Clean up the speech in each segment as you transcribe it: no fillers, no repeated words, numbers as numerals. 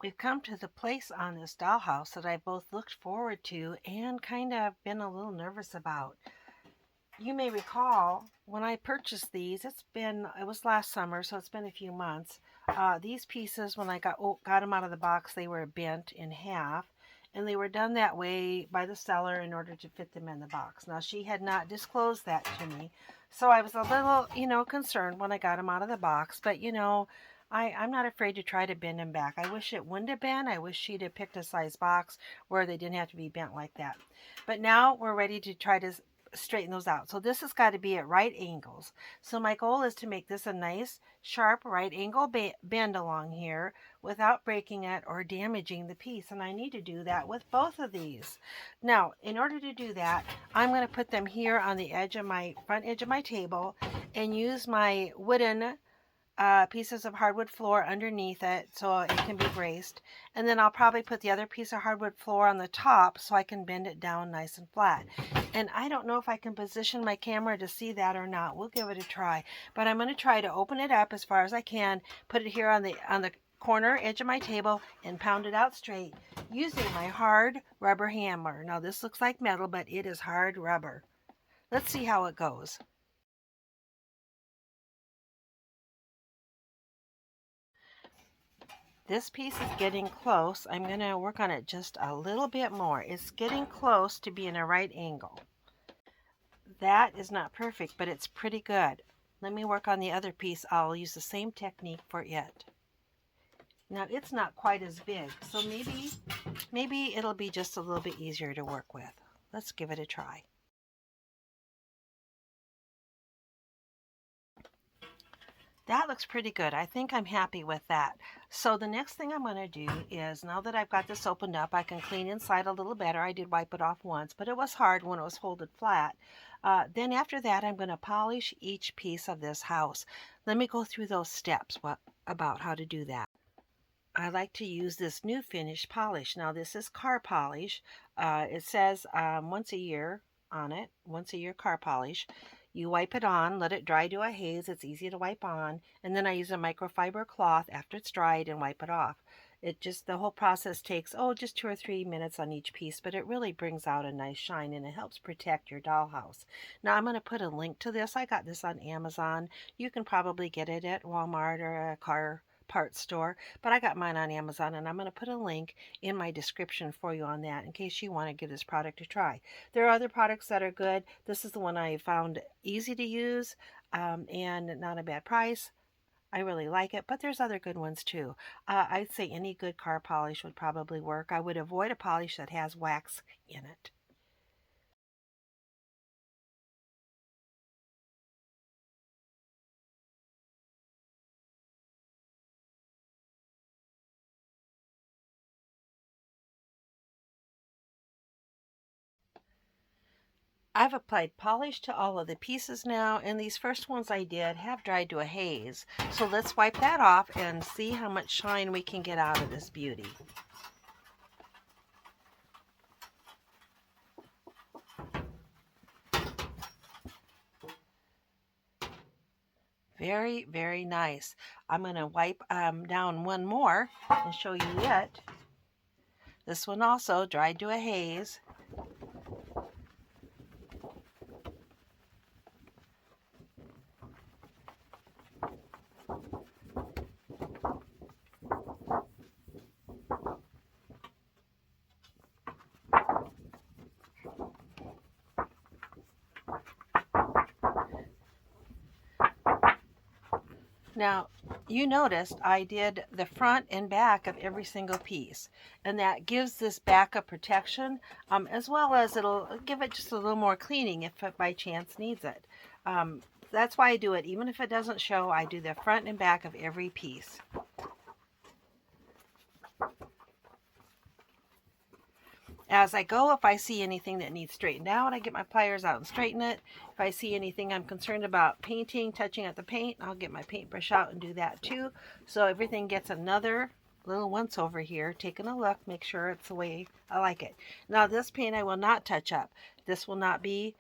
We've come to the place on this dollhouse that I've both looked forward to and kind of been a little nervous about. You may recall when I purchased these, it was last summer, so it's been a few months. These pieces, when I got them out of the box, they were bent in half, and they were done that way by the seller in order to fit them in the box. Now, she had not disclosed that to me, so I was a little, concerned when I got them out of the box, but I'm not afraid to try to bend them back. I wish it wouldn't have been. I wish she'd have picked a size box where they didn't have to be bent like that. But now we're ready to try to straighten those out. So this has got to be at right angles. So my goal is to make this a nice sharp right angle bend along here without breaking it or damaging the piece. And I need to do that with both of these. Now, in order to do that, I'm going to put them here on the front edge of my table and use my wooden pieces of hardwood floor underneath it so it can be braced. And then I'll probably put the other piece of hardwood floor on the top so I can bend it down nice and flat. And I don't know if I can position my camera to see that or not. We'll give it a try. But I'm going to try to open it up as far as I can, put it here on the corner edge of my table and pound it out straight using my hard rubber hammer. Now this looks like metal, but it is hard rubber. Let's see how it goes. This piece is getting close. I'm going to work on it just a little bit more. It's getting close to being a right angle. That is not perfect, but it's pretty good. Let me work on the other piece. I'll use the same technique for it. Now it's not quite as big, so maybe it'll be just a little bit easier to work with. Let's give it a try. That looks pretty good. I think I'm happy with that. So the next thing I'm going to do is, now that I've got this opened up, I can clean inside a little better. I did wipe it off once, but it was hard when it was folded flat. Then after that, I'm going to polish each piece of this house. Let me go through those steps about how to do that. I like to use this new finish polish. Now this is car polish. It says once a year on it, once a year car polish. You wipe it on, let it dry to a haze. It's easy to wipe on. And then I use a microfiber cloth after it's dried and wipe it off. The whole process takes, just 2 or 3 minutes on each piece, but it really brings out a nice shine and it helps protect your dollhouse. Now I'm going to put a link to this. I got this on Amazon. You can probably get it at Walmart or a car parts store, but I got mine on Amazon, and I'm going to put a link in my description for you on that in case you want to give this product a try. There are other products that are good. This is the one I found easy to use and not a bad price. I really like it, but there's other good ones too. I'd say any good car polish would probably work. I would avoid a polish that has wax in it. I've applied polish to all of the pieces now, and these first ones I did have dried to a haze. So let's wipe that off and see how much shine we can get out of this beauty. Very, very nice. I'm going to wipe down one more and show you it. This one also dried to a haze. Now, you noticed I did the front and back of every single piece, and that gives this backup protection, as well as it'll give it just a little more cleaning if it by chance needs it. That's why I do it. Even if it doesn't show, I do the front and back of every piece. As I go, if I see anything that needs straightened out, I get my pliers out and straighten it. If I see anything I'm concerned about painting, touching at the paint, I'll get my paintbrush out and do that too. So everything gets another little once over here, taking a look, make sure it's the way I like it. Now this paint I will not touch up. This will not be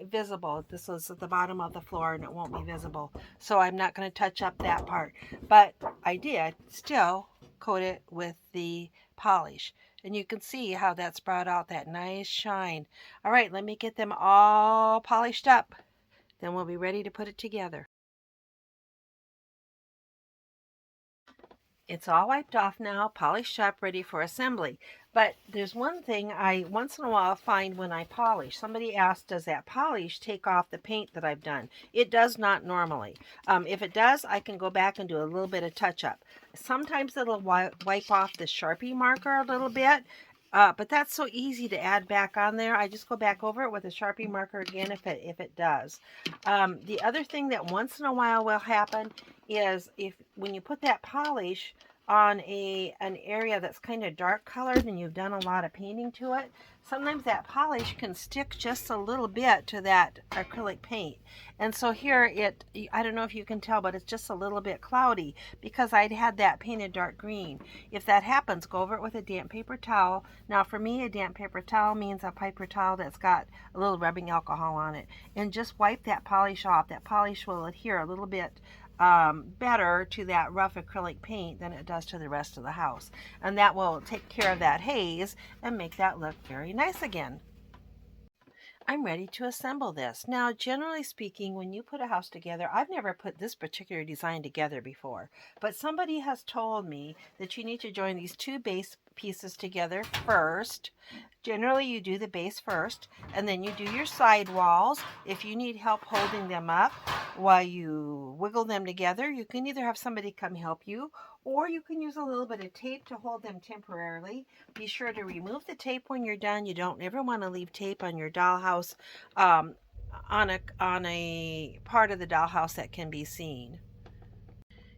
visible. This is at the bottom of the floor and it won't be visible. So I'm not going to touch up that part. But I did still coat it with the polish. And you can see how that's brought out that nice shine. All right, let me get them all polished up. Then we'll be ready to put it together. It's all wiped off now, polished up, ready for assembly. But there's one thing I once in a while find when I polish. Somebody asked, does that polish take off the paint that I've done? It does not normally. If it does, I can go back and do a little bit of touch up. Sometimes it'll wipe off the Sharpie marker a little bit. But that's so easy to add back on there. I just go back over it with a Sharpie marker again if it does. The other thing that once in a while will happen is if when you put that polish on an area that's kind of dark colored and you've done a lot of painting to it, sometimes that polish can stick just a little bit to that acrylic paint. And so here I don't know if you can tell, but it's just a little bit cloudy because I'd had that painted dark green. If that happens, go over it with a damp paper towel. Now for me, a damp paper towel means a paper towel that's got a little rubbing alcohol on it. And just wipe that polish off. That polish will adhere a little bit better to that rough acrylic paint than it does to the rest of the house. And that will take care of that haze and make that look very nice again. I'm ready to assemble this. Now, generally speaking, when you put a house together, I've never put this particular design together before, but somebody has told me that you need to join these two base pieces together first. Generally, you do the base first, and then you do your side walls. If you need help holding them up while you wiggle them together, you can either have somebody come help you, or you can use a little bit of tape to hold them temporarily. Be sure to remove the tape when you're done. You don't ever want to leave tape on your dollhouse, on a part of the dollhouse that can be seen.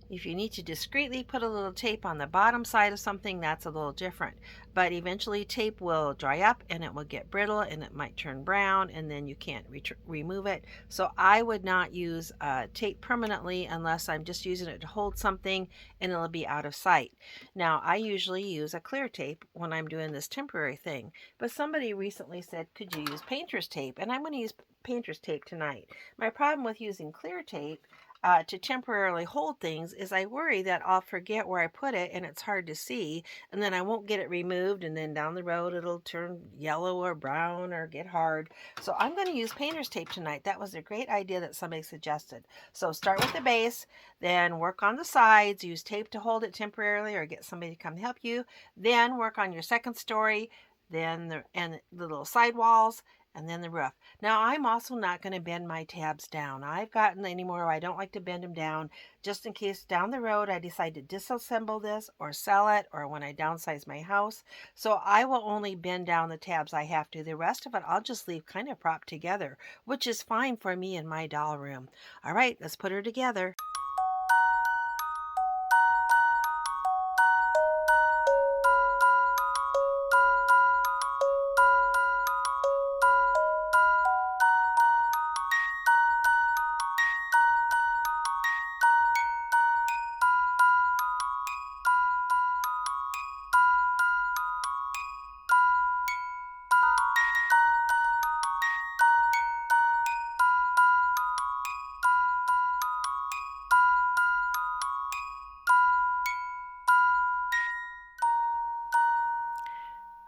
If you need to discreetly put a little tape on the bottom side of something, that's a little different. But eventually tape will dry up and it will get brittle and it might turn brown and then you can't remove it. So I would not use tape permanently unless I'm just using it to hold something and it'll be out of sight. Now, I usually use a clear tape when I'm doing this temporary thing. But somebody recently said, could you use painter's tape? And I'm going to use painter's tape tonight. My problem with using clear tape to temporarily hold things is I worry that I'll forget where I put it and it's hard to see and then I won't get it removed and then down the road it'll turn yellow or brown or get hard. So I'm going to use painter's tape tonight. That was a great idea that somebody suggested. So start with the base, then work on the sides, use tape to hold it temporarily or get somebody to come help you, then work on your second story, then the little side walls, and then the roof. Now, I'm also not going to bend my tabs down. I've gotten anymore I don't like to bend them down just in case down the road I decide to disassemble this or sell it or when I downsize my house. So I will only bend down the tabs I have to. The rest of it I'll just leave kind of propped together, which is fine for me in my doll room. All right, let's put her together.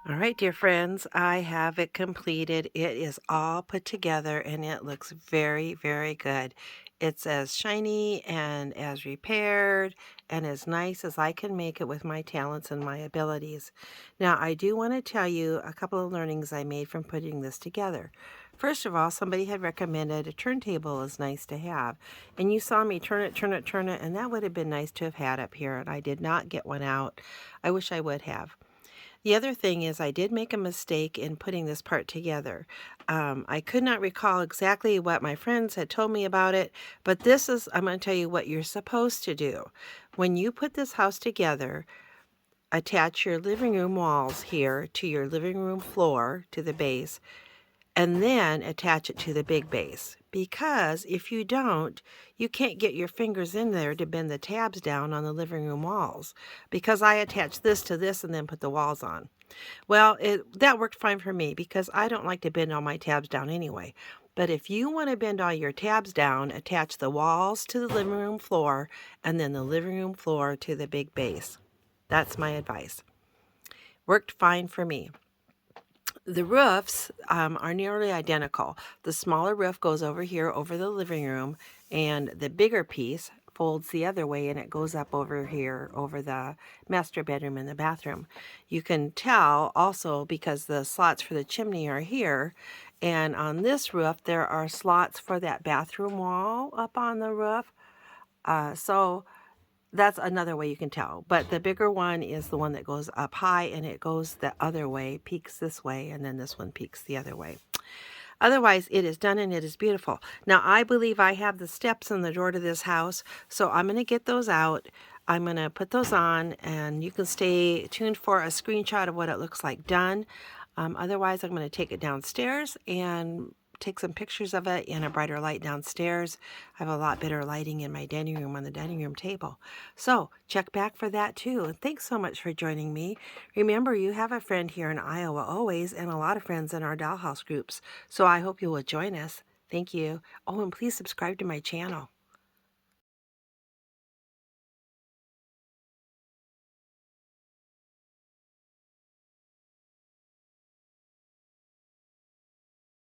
All right, dear friends, I have it completed. It is all put together and it looks very, very good. It's as shiny and as repaired and as nice as I can make it with my talents and my abilities. Now, I do want to tell you a couple of learnings I made from putting this together. First of all, somebody had recommended a turntable is nice to have. And you saw me turn it, turn it, turn it, and that would have been nice to have had up here. And I did not get one out. I wish I would have. The other thing is I did make a mistake in putting this part together. I could not recall exactly what my friends had told me about it, but I'm going to tell you what you're supposed to do. When you put this house together, attach your living room walls here to your living room floor, to the base, and then attach it to the big base. Because if you don't, you can't get your fingers in there to bend the tabs down on the living room walls. Because I attached this to this and then put the walls on. Well, that worked fine for me because I don't like to bend all my tabs down anyway. But if you want to bend all your tabs down, attach the walls to the living room floor and then the living room floor to the big base. That's my advice. Worked fine for me. The roofs are nearly identical. The smaller roof goes over here over the living room, and the bigger piece folds the other way and it goes up over here over the master bedroom and the bathroom. You can tell also because the slots for the chimney are here, and on this roof there are slots for that bathroom wall up on the roof. So that's another way you can tell. But the bigger one is the one that goes up high and it goes the other way, peaks this way, and then this one peaks the other way. Otherwise, it is done and it is beautiful. Now, I believe I have the steps in the door to this house, so I'm going to get those out. I'm going to put those on, and you can stay tuned for a screenshot of what it looks like done. Otherwise, I'm going to take it downstairs and take some pictures of it in a brighter light downstairs. I have a lot better lighting in my dining room on the dining room table. So check back for that too. And thanks so much for joining me. Remember, you have a friend here in Iowa always, and a lot of friends in our Dollhouse groups. So I hope you will join us. Thank you. Oh, and please subscribe to my channel.